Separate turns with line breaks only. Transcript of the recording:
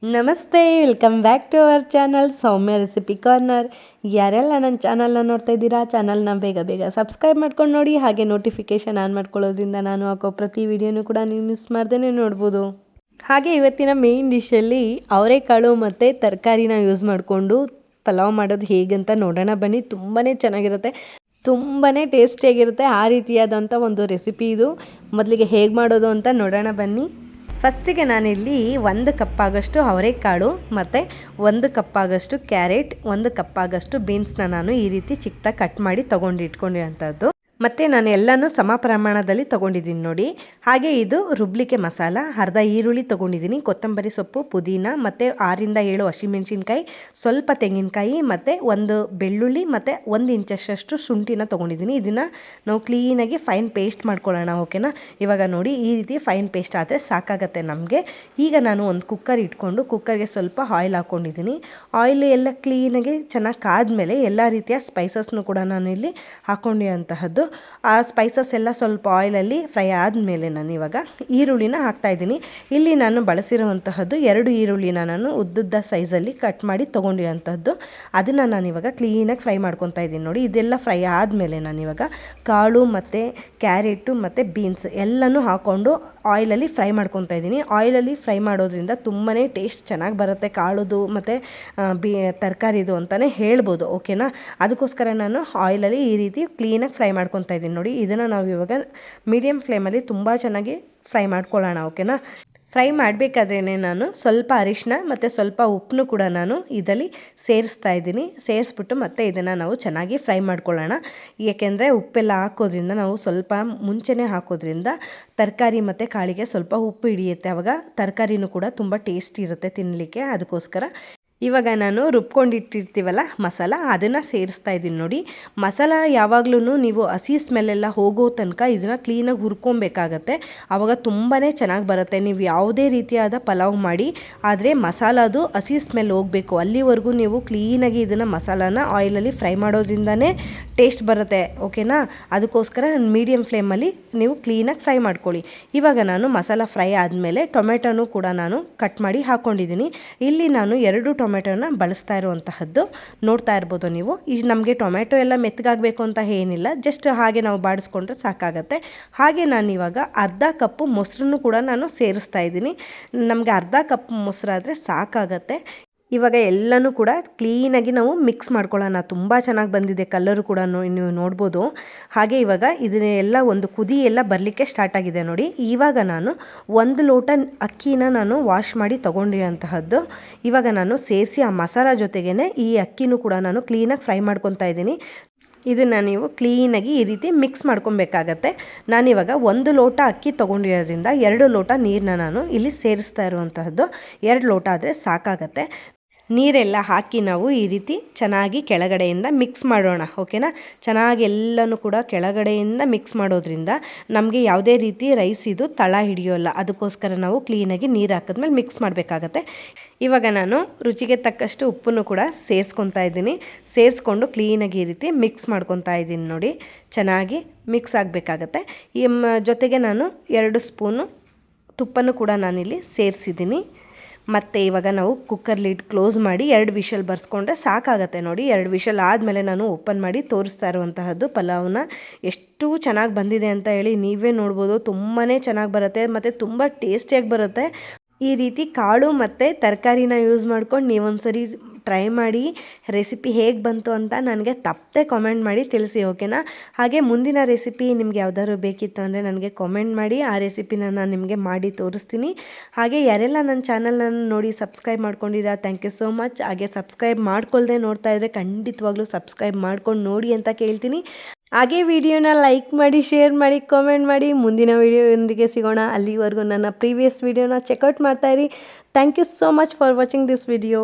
ನಮಸ್ತೆ, welcome back to our channel Soumya recipe corner. ಯಾರೆಲ್ಲ ನನ್ನ ಚಾನಲ್ನ ನೋಡ್ತಾ ಇದ್ದೀರಾ, ಚಾನಲ್ನ ಬೇಗ ಬೇಗ ಸಬ್ಸ್ಕ್ರೈಬ್ ಮಾಡ್ಕೊಂಡು ನೋಡಿ. ಹಾಗೆ ನೋಟಿಫಿಕೇಷನ್ ಆನ್ ಮಾಡ್ಕೊಳ್ಳೋದ್ರಿಂದ ನಾನು ಹಾಕೋ ಪ್ರತಿ ವಿಡಿಯೋನೂ ಕೂಡ ನೀವು ಮಿಸ್ ಮಾಡ್ದೇ ನೋಡ್ಬೋದು. ಹಾಗೆ ಇವತ್ತಿನ ಮೇಯ್ನ್ ಡಿಶಲ್ಲಿ ಅವರೆಕಾಳು ಮತ್ತು ತರಕಾರಿನ ಯೂಸ್ ಮಾಡಿಕೊಂಡು ಪಲಾವ್ ಮಾಡೋದು ಹೇಗಂತ ನೋಡೋಣ ಬನ್ನಿ. ತುಂಬಾ ಚೆನ್ನಾಗಿರುತ್ತೆ, ತುಂಬಾ ಟೇಸ್ಟಿಯಾಗಿರುತ್ತೆ. ಆ ರೀತಿಯಾದಂಥ ಒಂದು ರೆಸಿಪಿ ಇದು. ಮೊದಲಿಗೆ ಹೇಗೆ ಮಾಡೋದು ಅಂತ ನೋಡೋಣ ಬನ್ನಿ. ಫಸ್ಟಿಗೆ ನಾನಿಲ್ಲಿ 1 ಕಪ್ ಆಗೋಷ್ಟು ಅವರೆಕಾಳು ಮತ್ತು 1 ಕಪ್ ಆಗೋಷ್ಟು ಕ್ಯಾರೆಟ್, 1 ಕಪ್ ಆಗೋಷ್ಟು ಬೀನ್ಸ್ನ ನಾನು ಈ ರೀತಿ ಚಿಕ್ಕದಾಗಿ ಕಟ್ ಮಾಡಿ ತೊಗೊಂಡಿಟ್ಕೊಂಡಿರೋಂಥದ್ದು. ಮತ್ತು ನಾನು ಎಲ್ಲನೂ ಸಮ ಪ್ರಮಾಣದಲ್ಲಿ ತೊಗೊಂಡಿದ್ದೀನಿ ನೋಡಿ. ಹಾಗೆ ಇದು ರುಬ್ಲಿಕ್ಕೆ ಮಸಾಲ, ಅರ್ಧ ಈರುಳ್ಳಿ ತೊಗೊಂಡಿದ್ದೀನಿ, ಕೊತ್ತಂಬರಿ ಸೊಪ್ಪು, ಪುದೀನ ಮತ್ತು 6ರಿಂದ 7 ಹಸಿಮೆಣ್ಸಿನ್ಕಾಯಿ, ಸ್ವಲ್ಪ ತೆಂಗಿನಕಾಯಿ ಮತ್ತು 1 ಬೆಳ್ಳುಳ್ಳಿ ಮತ್ತು 1 ಇಂಚಷ್ಟು ಶುಂಠಿನ ತೊಗೊಂಡಿದ್ದೀನಿ. ಇದನ್ನು ನಾವು ಕ್ಲೀನಾಗಿ ಫೈನ್ ಪೇಸ್ಟ್ ಮಾಡ್ಕೊಳ್ಳೋಣ, ಓಕೆನಾ. ಇವಾಗ ನೋಡಿ ಈ ರೀತಿ ಫೈನ್ ಪೇಸ್ಟ್ ಆದರೆ ಸಾಕಾಗತ್ತೆ ನಮಗೆ. ಈಗ ನಾನು ಒಂದು ಕುಕ್ಕರ್ ಇಟ್ಕೊಂಡು ಕುಕ್ಕರ್ಗೆ ಸ್ವಲ್ಪ ಆಯಿಲ್ ಹಾಕ್ಕೊಂಡಿದ್ದೀನಿ. ಆಯಿಲ್ ಎಲ್ಲ ಕ್ಲೀನಾಗಿ ಚೆನ್ನಾಗಿ ಕಾದ್ಮೇಲೆ ಎಲ್ಲ ರೀತಿಯ ಸ್ಪೈಸಸ್ನು ಕೂಡ ನಾನು ಇಲ್ಲಿ ಹಾಕ್ಕೊಂಡಿರೋಂತಹದ್ದು. ಆ ಸ್ಪೈಸಸ್ ಎಲ್ಲ ಸ್ವಲ್ಪ ಆಯಿಲಲ್ಲಿ ಫ್ರೈ ಆದಮೇಲೆ ನಾನು ಇವಾಗ ಈರುಳ್ಳಿನ ಹಾಕ್ತಾಯಿದ್ದೀನಿ. ಇಲ್ಲಿ ನಾನು ಬಳಸಿರುವಂತಹದ್ದು 2 ಈರುಳ್ಳಿನ ನಾನು ಉದ್ದುದ್ದ ಸೈಜಲ್ಲಿ ಕಟ್ ಮಾಡಿ ತೊಗೊಂಡಿರೋಂಥದ್ದು. ಅದನ್ನು ನಾನಿವಾಗ ಕ್ಲೀನಾಗಿ ಫ್ರೈ ಮಾಡ್ಕೊತಾ ಇದ್ದೀನಿ ನೋಡಿ. ಇದೆಲ್ಲ ಫ್ರೈ ಆದಮೇಲೆ ನಾನಿವಾಗ ಕಾಳು ಮತ್ತು ಕ್ಯಾರೆಟು ಮತ್ತು ಬೀನ್ಸ್ ಎಲ್ಲನೂ ಹಾಕ್ಕೊಂಡು ಆಯಿಲಲ್ಲಿ ಫ್ರೈ ಮಾಡ್ಕೊತಾ ಇದ್ದೀನಿ. ಆಯಿಲಲ್ಲಿ ಫ್ರೈ ಮಾಡೋದ್ರಿಂದ ತುಂಬಾ ಟೇಸ್ಟ್ ಚೆನ್ನಾಗಿ ಬರುತ್ತೆ ಕಾಳುದು ಮತ್ತು ತರಕಾರಿದು ಅಂತಲೇ ಹೇಳ್ಬೋದು, ಓಕೆನಾ. ಅದಕ್ಕೋಸ್ಕರ ನಾನು ಆಯಿಲಲ್ಲಿ ಈ ರೀತಿ ಕ್ಲೀನಾಗಿ ಫ್ರೈ ಮಾಡ್ಕೊತಾ ಇದ್ದೀನಿ ನೋಡಿ. ಇದನ್ನು ನಾವು ಇವಾಗ ಮೀಡಿಯಮ್ ಫ್ಲೇಮಲ್ಲಿ ತುಂಬ ಚೆನ್ನಾಗಿ ಫ್ರೈ ಮಾಡ್ಕೊಳ್ಳೋಣ, ಓಕೆನಾ. ಫ್ರೈ ಮಾಡಬೇಕಾದ್ರೇ ನಾನು ಸ್ವಲ್ಪ ಅರಿಶಿನ ಮತ್ತು ಸ್ವಲ್ಪ ಉಪ್ಪನ್ನು ಕೂಡ ನಾನು ಇದರಲ್ಲಿ ಸೇರಿಸ್ತಾ ಇದ್ದೀನಿ. ಸೇರಿಸ್ಬಿಟ್ಟು ಮತ್ತೆ ಇದನ್ನು ನಾವು ಚೆನ್ನಾಗಿ ಫ್ರೈ ಮಾಡ್ಕೊಳ್ಳೋಣ. ಏಕೆಂದರೆ ಉಪ್ಪೆಲ್ಲ ಹಾಕೋದ್ರಿಂದ, ನಾವು ಸ್ವಲ್ಪ ಮುಂಚೆನೇ ಹಾಕೋದ್ರಿಂದ ತರಕಾರಿ ಮತ್ತು ಕಾಳಿಗೆ ಸ್ವಲ್ಪ ಉಪ್ಪು ಹಿಡಿಯುತ್ತೆ. ಆವಾಗ ತರಕಾರಿನೂ ಕೂಡ ತುಂಬ ಟೇಸ್ಟಿ ಇರುತ್ತೆ ತಿನ್ನಲಿಕ್ಕೆ. ಅದಕ್ಕೋಸ್ಕರ ಇವಾಗ ನಾನು ರುಬ್ಕೊಂಡಿಟ್ಟಿರ್ತೀವಲ್ಲ ಮಸಾಲ, ಅದನ್ನು ಸೇರಿಸ್ತಾ ಇದ್ದೀನಿ ನೋಡಿ. ಮಸಾಲ ಯಾವಾಗಲೂ ನೀವು ಹಸಿ ಸ್ಮೆಲ್ಲೆಲ್ಲ ಹೋಗೋ ತನಕ ಇದನ್ನು ಕ್ಲೀನಾಗಿ ಹುರ್ಕೊಬೇಕಾಗತ್ತೆ. ಆವಾಗ ತುಂಬಾ ಚೆನ್ನಾಗಿ ಬರುತ್ತೆ. ನೀವು ಯಾವುದೇ ರೀತಿಯಾದ ಪಲಾವ್ ಮಾಡಿ, ಆದರೆ ಮಸಾಲದು ಹಸಿ ಸ್ಮೆಲ್ ಹೋಗಬೇಕು, ಅಲ್ಲಿವರೆಗೂ ನೀವು ಕ್ಲೀನಾಗಿ ಇದನ್ನು ಮಸಾಲಾನ ಆಯಿಲಲ್ಲಿ ಫ್ರೈ ಮಾಡೋದ್ರಿಂದನೇ ಟೇಸ್ಟ್ ಬರುತ್ತೆ, ಓಕೆನಾ. ಅದಕ್ಕೋಸ್ಕರ ಮೀಡಿಯಮ್ ಫ್ಲೇಮಲ್ಲಿ ನೀವು ಕ್ಲೀನಾಗಿ ಫ್ರೈ ಮಾಡ್ಕೊಳ್ಳಿ. ಇವಾಗ ನಾನು ಮಸಾಲ ಫ್ರೈ ಆದಮೇಲೆ ಟೊಮೆಟೊನೂ ಕೂಡ ನಾನು ಕಟ್ ಮಾಡಿ ಹಾಕ್ಕೊಂಡಿದ್ದೀನಿ. ಇಲ್ಲಿ ನಾನು 2 ಟೊಮೆಟೊನ ಬಳಸ್ತಾ ಇರುವಂತಹದ್ದು ನೋಡ್ತಾ ಇರ್ಬೋದು ನೀವು. ಈಗ ನಮಗೆ ಟೊಮೆಟೊ ಎಲ್ಲ ಮೆತ್ತಗಾಗಬೇಕು ಅಂತ ಏನಿಲ್ಲ, ಜಸ್ಟ್ ಹಾಗೆ ನಾವು ಬಾಡಿಸ್ಕೊಂಡ್ರೆ ಸಾಕಾಗತ್ತೆ. ಹಾಗೆ ನಾನು ಇವಾಗ ಅರ್ಧ ಕಪ್ಪು ಮೊಸರನ್ನು ಕೂಡ ನಾನು ಸೇರಿಸ್ತಾ ಇದ್ದೀನಿ. ನಮಗೆ ಅರ್ಧ ಕಪ್ ಮೊಸರಾದರೆ ಸಾಕಾಗತ್ತೆ. ಇವಾಗ ಎಲ್ಲನೂ ಕೂಡ ಕ್ಲೀನಾಗಿ ನಾವು ಮಿಕ್ಸ್ ಮಾಡ್ಕೊಳ್ಳೋಣ. ತುಂಬ ಚೆನ್ನಾಗಿ ಬಂದಿದೆ ಕಲರು ಕೂಡ ನೀವು ನೋಡ್ಬೋದು. ಹಾಗೆ ಇವಾಗ ಇದನ್ನೆಲ್ಲ ಒಂದು ಕುದಿ ಎಲ್ಲ ಬರಲಿಕ್ಕೆ ಸ್ಟಾರ್ಟ್ ಆಗಿದೆ ನೋಡಿ. ಇವಾಗ ನಾನು 1 ಲೋಟ ಅಕ್ಕಿನ ನಾನು ವಾಶ್ ಮಾಡಿ ತೊಗೊಂಡಿರೋಂತಹದ್ದು ಇವಾಗ ನಾನು ಸೇರಿಸಿ ಆ ಮಸಾಲ ಜೊತೆಗೇ ಈ ಅಕ್ಕಿನೂ ಕೂಡ ನಾನು ಕ್ಲೀನಾಗಿ ಫ್ರೈ ಮಾಡ್ಕೊತಾ ಇದ್ದೀನಿ. ಇದನ್ನು ನೀವು ಕ್ಲೀನಾಗಿ ಈ ರೀತಿ ಮಿಕ್ಸ್ ಮಾಡ್ಕೊಬೇಕಾಗತ್ತೆ. ನಾನಿವಾಗ 1 ಲೋಟ ಅಕ್ಕಿ ತೊಗೊಂಡಿರೋದ್ರಿಂದ 2 ಲೋಟ ನೀರನ್ನ ನಾನು ಇಲ್ಲಿ ಸೇರಿಸ್ತಾ ಇರುವಂತಹದ್ದು. 2 ಲೋಟ ಆದರೆ ಸಾಕಾಗತ್ತೆ. ನೀರೆಲ್ಲ ಹಾಕಿ ನಾವು ಈ ರೀತಿ ಚೆನ್ನಾಗಿ ಕೆಳಗಡೆಯಿಂದ ಮಿಕ್ಸ್ ಮಾಡೋಣ, ಓಕೆನಾ. ಚೆನ್ನಾಗಿ ಎಲ್ಲನೂ ಕೂಡ ಕೆಳಗಡೆಯಿಂದ ಮಿಕ್ಸ್ ಮಾಡೋದ್ರಿಂದ ನಮಗೆ ಯಾವುದೇ ರೀತಿ ರೈಸ್ ಇದು ತಳ ಹಿಡಿಯೋಲ್ಲ. ಅದಕ್ಕೋಸ್ಕರ ನಾವು ಕ್ಲೀನಾಗಿ ನೀರು ಹಾಕಿದ್ಮೇಲೆ ಮಿಕ್ಸ್ ಮಾಡಬೇಕಾಗತ್ತೆ. ಇವಾಗ ನಾನು ರುಚಿಗೆ ತಕ್ಕಷ್ಟು ಉಪ್ಪನ್ನು ಕೂಡ ಸೇರಿಸ್ಕೊತಾ ಇದ್ದೀನಿ. ಸೇರಿಸ್ಕೊಂಡು ಕ್ಲೀನಾಗಿ ಈ ರೀತಿ ಮಿಕ್ಸ್ ಮಾಡ್ಕೊತಾ ಇದ್ದೀನಿ ನೋಡಿ. ಚೆನ್ನಾಗಿ ಮಿಕ್ಸ್ ಆಗಬೇಕಾಗತ್ತೆ. ಈ ಜೊತೆಗೆ ನಾನು 2 ಸ್ಪೂನು ತುಪ್ಪನೂ ಕೂಡ ನಾನಿಲ್ಲಿ ಸೇರಿಸಿದ್ದೀನಿ. ಮತ್ತು ಇವಾಗ ನಾವು ಕುಕ್ಕರ್ ಲಿಡ್ ಕ್ಲೋಸ್ ಮಾಡಿ 2 ವಿಷಲ್ ಬರ್ಸ್ಕೊಂಡ್ರೆ ಸಾಕಾಗತ್ತೆ ನೋಡಿ. 2 ವಿಷಲ್ ಆದಮೇಲೆ ನಾನು ಓಪನ್ ಮಾಡಿ ತೋರಿಸ್ತಾ ಇರುವಂತಹದ್ದು ಪಲಾವ್ನ ಎಷ್ಟು ಚೆನ್ನಾಗಿ ಬಂದಿದೆ ಅಂತ ಹೇಳಿ ನೀವೇ ನೋಡ್ಬೋದು. ತುಂಬಾ ಚೆನ್ನಾಗಿ ಬರುತ್ತೆ ಮತ್ತು ತುಂಬ ಟೇಸ್ಟಿಯಾಗಿ ಬರುತ್ತೆ. ಈ ರೀತಿ ಕಾಳು ಮತ್ತು ತರಕಾರಿನ ಯೂಸ್ ಮಾಡ್ಕೊಂಡು ನೀವೊಂದ್ಸರಿ ಟ್ರೈ ಮಾಡಿ. ರೆಸಿಪಿ ಹೇಗೆ ಬಂತು ಅಂತ ನನಗೆ ತಪ್ಪದೆ ಕಾಮೆಂಟ್ ಮಾಡಿ ತಿಳಿಸಿ, ಓಕೆನಾ. ಹಾಗೆ ಮುಂದಿನ ರೆಸಿಪಿ ನಿಮ್ಗೆ ಯಾವ್ದಾದ್ರು ಬೇಕಿತ್ತು ಅಂದರೆ ನನಗೆ ಕಾಮೆಂಟ್ ಮಾಡಿ. ಆ ರೆಸಿಪಿನ ನಾನು ನಿಮಗೆ ಮಾಡಿ ತೋರಿಸ್ತೀನಿ. ಹಾಗೆ ಯಾರೆಲ್ಲ ನನ್ನ ಚಾನಲ್ನ ನೋಡಿ ಸಬ್ಸ್ಕ್ರೈಬ್ ಮಾಡ್ಕೊಂಡಿರಾ, ಥ್ಯಾಂಕ್ ಯು ಸೋ ಮಚ್. ಹಾಗೆ ಸಬ್ಸ್ಕ್ರೈಬ್ ಮಾಡ್ಕೊಳ್ದೆ ನೋಡ್ತಾ ಇದ್ದರೆ ಖಂಡಿತವಾಗ್ಲೂ ಸಬ್ಸ್ಕ್ರೈಬ್ ಮಾಡ್ಕೊಂಡು ನೋಡಿ ಅಂತ ಕೇಳ್ತೀನಿ. ಹಾಗೆ ವಿಡಿಯೋನ ಲೈಕ್ ಮಾಡಿ, ಶೇರ್ ಮಾಡಿ, ಕಾಮೆಂಟ್ ಮಾಡಿ. ಮುಂದಿನ ವಿಡಿಯೋದೊಂದಿಗೆ ಸಿಗೋಣ. ಅಲ್ಲಿವರೆಗೂ ನನ್ನ ಪ್ರೀವಿಯಸ್ ವಿಡಿಯೋನ ಚೆಕ್ಔಟ್ ಮಾಡ್ತಾಯಿರಿ. Thank you so much for watching this video.